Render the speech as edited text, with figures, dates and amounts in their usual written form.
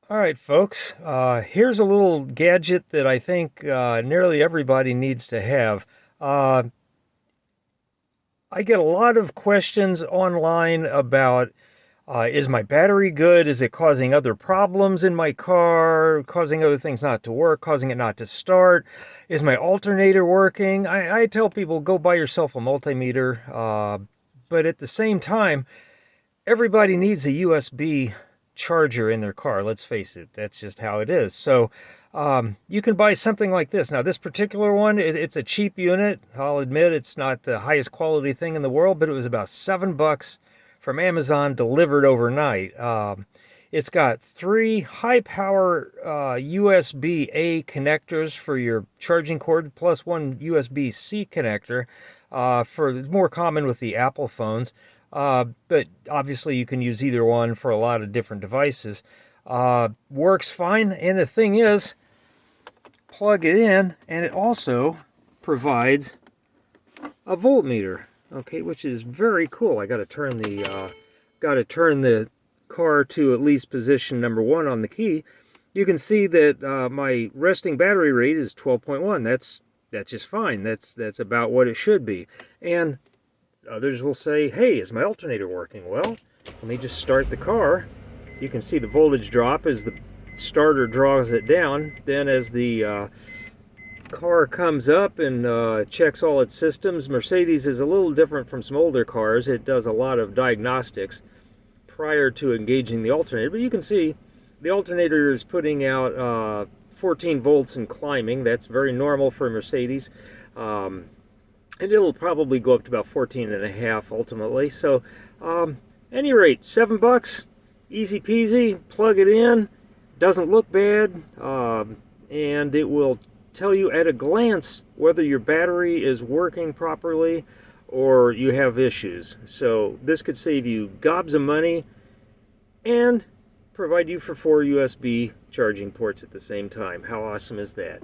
All right, folks, here's a little gadget that I think nearly everybody needs to have. Uh, I get a lot of questions online about is my battery good? Is it causing other problems in my car, causing other things not to work, causing it not to start? Is my alternator working? I tell people go buy yourself a multimeter, but at the same time, everybody needs a USB charger in their car. Let's face it, that's just how it is. So you can buy something like this. Now, this particular one, it's a cheap unit. I'll admit it's not the highest quality thing in the world, but it was about $7 from Amazon delivered overnight. It's got three high power USB-A connectors for your charging cord, plus one USB-C connector for it's more common with the Apple phones. But obviously you can use either one for a lot of different devices. Works fine, and the thing is, plug it in, and it also provides a voltmeter. Okay, which is very cool. I got to turn the car to at least position number 1 on the key. You can see that my resting battery rate is 12.1. That's just fine. That's about what it should be. And others will say, hey, is my alternator working? Well, let me just start the car. You can see the voltage drop as the starter draws it down. Then as the car comes up and checks all its systems, Mercedes is a little different from some older cars. It does a lot of diagnostics prior to engaging the alternator. But you can see the alternator is putting out 14 volts and climbing. That's very normal for Mercedes. And it'll probably go up to about 14 and a half ultimately. So, any rate, $7, easy peasy, plug it in, doesn't look bad, and it will tell you at a glance whether your battery is working properly or you have issues. So this could save you gobs of money and provide you for 4 USB charging ports at the same time. How awesome is that?